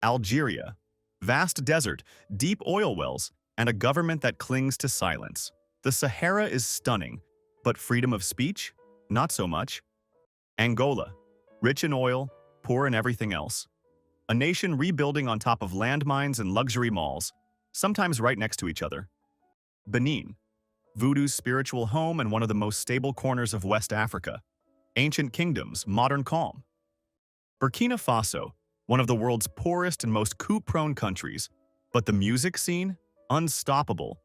Algeria. Vast desert, deep oil wells, and a government that clings to silence. The Sahara is stunning, but freedom of speech? Not so much. Angola. Rich in oil, poor in everything else. A nation rebuilding on top of landmines and luxury malls, sometimes right next to each other. Benin. Voodoo's spiritual home and one of the most stable corners of West Africa. Ancient kingdoms, modern calm. Burkina Faso, one of the world's poorest and most coup-prone countries, but the music scene? Unstoppable.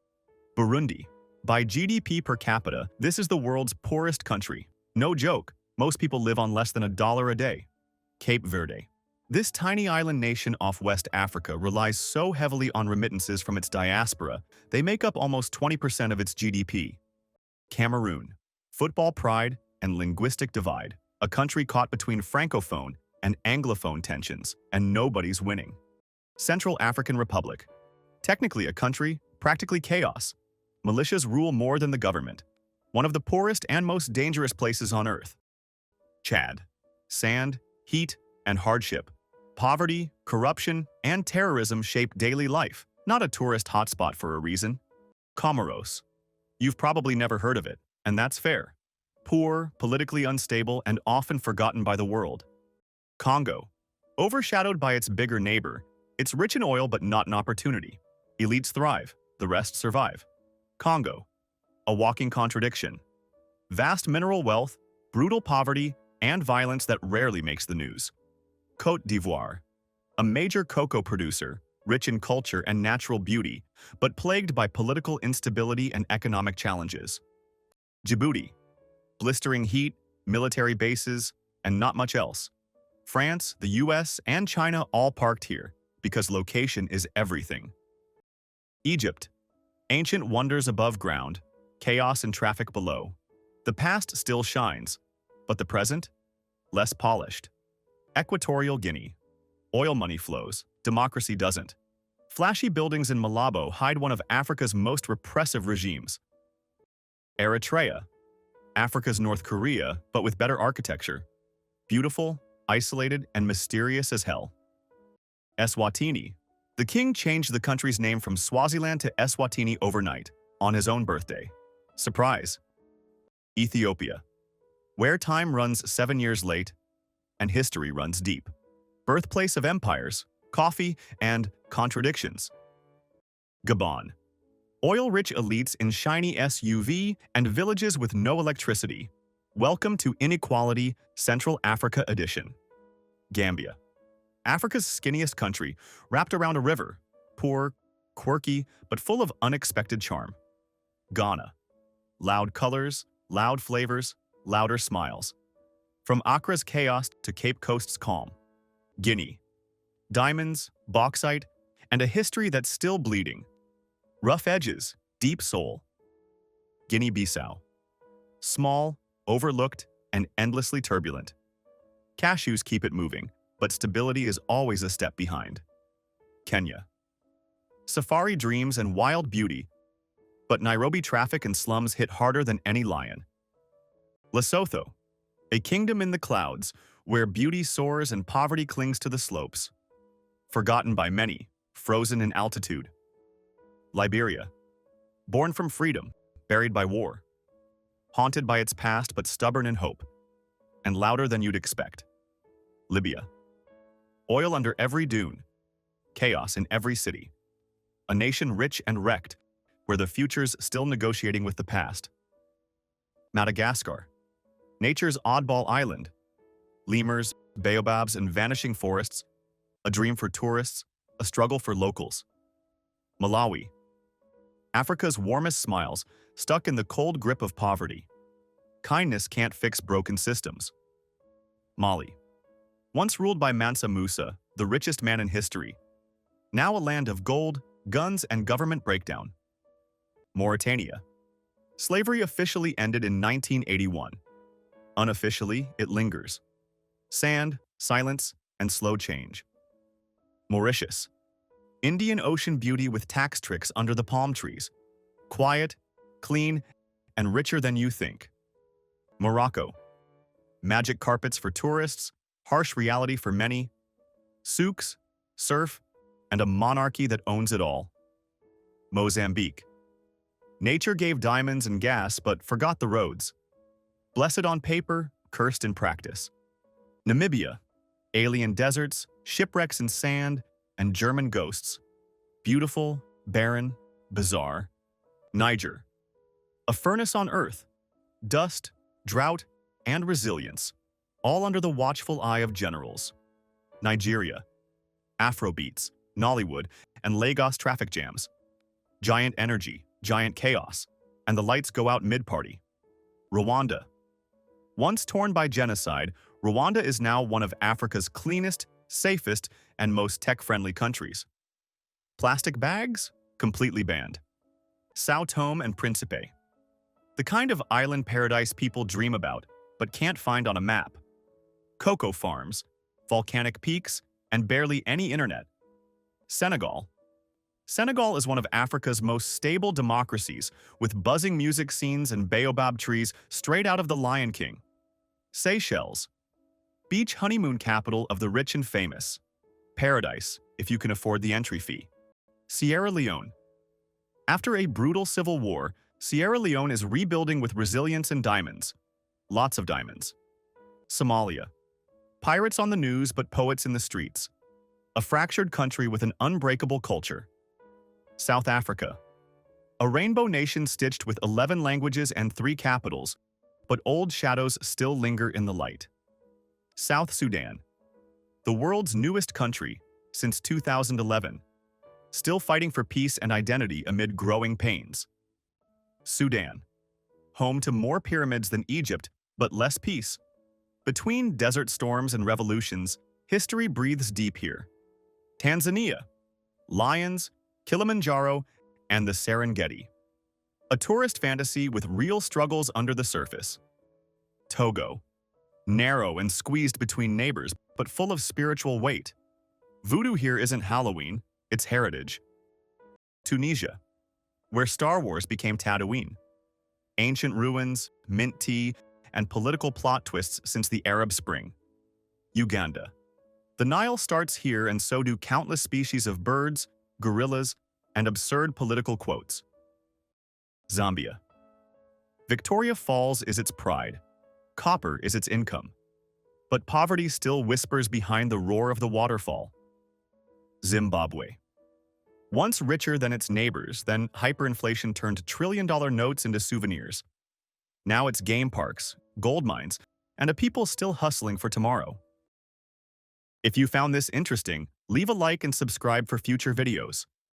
Burundi. By GDP per capita, this is the world's poorest country. No joke, most people live on less than $1 a day. Cape Verde. This tiny island nation off West Africa relies so heavily on remittances from its diaspora, they make up almost 20% of its GDP. Cameroon. Football pride and linguistic divide. A country caught between Francophone and Anglophone tensions, and nobody's winning. Central African Republic. Technically a country, practically chaos. Militias rule more than the government. One of the poorest and most dangerous places on earth. Chad. Sand, heat, and hardship. Poverty, corruption, and terrorism shape daily life, not a tourist hotspot for a reason. Comoros. You've probably never heard of it, and that's fair. Poor, politically unstable, and often forgotten by the world. Congo. Overshadowed by its bigger neighbor, it's rich in oil but not in opportunity. Elites thrive, the rest survive. Congo. A walking contradiction. Vast mineral wealth, brutal poverty, and violence that rarely makes the news. Côte d'Ivoire. A major cocoa producer, rich in culture and natural beauty, but plagued by political instability and economic challenges. Djibouti. Blistering heat, military bases, and not much else. France, the US, and China all parked here, because location is everything. Egypt. Ancient wonders above ground, chaos and traffic below. The past still shines, but the present? Less polished. Equatorial Guinea. Oil money flows, democracy doesn't. Flashy buildings in Malabo hide one of Africa's most repressive regimes. Eritrea. Africa's North Korea, but with better architecture. Beautiful, isolated, and mysterious as hell. Eswatini. The king changed the country's name from Swaziland to Eswatini overnight, on his own birthday. Surprise. Ethiopia. Where time runs 7 years late, and history runs deep. Birthplace of empires, coffee, and contradictions. Gabon. Oil-rich elites in shiny SUV and villages with no electricity. Welcome to Inequality, Central Africa Edition. Gambia. Africa's skinniest country, wrapped around a river. Poor, quirky, but full of unexpected charm. Ghana. Loud colors, loud flavors, louder smiles. From Accra's chaos to Cape Coast's calm. Guinea. Diamonds, bauxite, and a history that's still bleeding. Rough edges, deep soul. Guinea-Bissau. Small, overlooked, and endlessly turbulent. Cashews keep it moving, but stability is always a step behind. Kenya. Safari dreams and wild beauty, but Nairobi traffic and slums hit harder than any lion. Lesotho. A kingdom in the clouds, where beauty soars and poverty clings to the slopes. Forgotten by many, frozen in altitude. Liberia. Born from freedom, buried by war. Haunted by its past but stubborn in hope. And louder than you'd expect. Libya. Oil under every dune. Chaos in every city. A nation rich and wrecked, where the future's still negotiating with the past. Madagascar. Nature's oddball island. Lemurs, baobabs, and vanishing forests. A dream for tourists, a struggle for locals. Malawi. Africa's warmest smiles, stuck in the cold grip of poverty. Kindness can't fix broken systems. Mali. Once ruled by Mansa Musa, the richest man in history. Now a land of gold, guns, and government breakdown. Mauritania. Slavery officially ended in 1981. Unofficially, it lingers. Sand, silence, and slow change. Mauritius. Indian Ocean beauty with tax tricks under the palm trees. Quiet, clean, and richer than you think. Morocco. Magic carpets for tourists, harsh reality for many. Souks, surf, and a monarchy that owns it all. Mozambique. Nature gave diamonds and gas but forgot the roads. Blessed on paper, cursed in practice. Namibia. Alien deserts, shipwrecks in sand, and German ghosts. Beautiful, barren, bizarre. Niger. A furnace on earth. Dust, drought, and resilience, all under the watchful eye of generals. Nigeria. Afrobeats, Nollywood, and Lagos traffic jams. Giant energy, giant chaos, and the lights go out mid-party. Rwanda. Once torn by genocide, Rwanda is now one of Africa's cleanest, safest, and most tech-friendly countries. Plastic bags? Completely banned. Sao Tome and Principe. The kind of island paradise people dream about, but can't find on a map. Cocoa farms, volcanic peaks, and barely any internet. Senegal. Senegal is one of Africa's most stable democracies, with buzzing music scenes and baobab trees straight out of The Lion King. Seychelles. Beach honeymoon capital of the rich and famous. Paradise, if you can afford the entry fee. Sierra Leone. After a brutal civil war, Sierra Leone is rebuilding with resilience and diamonds. Lots of diamonds. Somalia. Pirates on the news but poets in the streets. A fractured country with an unbreakable culture. South Africa. A rainbow nation stitched with 11 languages and 3 capitals, but old shadows still linger in the light. South Sudan. The world's newest country, since 2011. Still fighting for peace and identity amid growing pains. Sudan. Home to more pyramids than Egypt, but less peace. Between desert storms and revolutions, history breathes deep here. Tanzania. Lions, Kilimanjaro, and the Serengeti. A tourist fantasy with real struggles under the surface. Togo. Narrow and squeezed between neighbors, but full of spiritual weight. Voodoo here isn't Halloween, it's heritage. Tunisia. Where Star Wars became Tatooine. Ancient ruins, mint tea, and political plot twists since the Arab Spring. Uganda. The Nile starts here and so do countless species of birds, gorillas, and absurd political quotes. Zambia. Victoria Falls is its pride. Copper is its income. But poverty still whispers behind the roar of the waterfall. Zimbabwe. Once richer than its neighbors, then hyperinflation turned trillion-dollar notes into souvenirs. Now it's game parks, gold mines, and a people still hustling for tomorrow. If you found this interesting, leave a like and subscribe for future videos.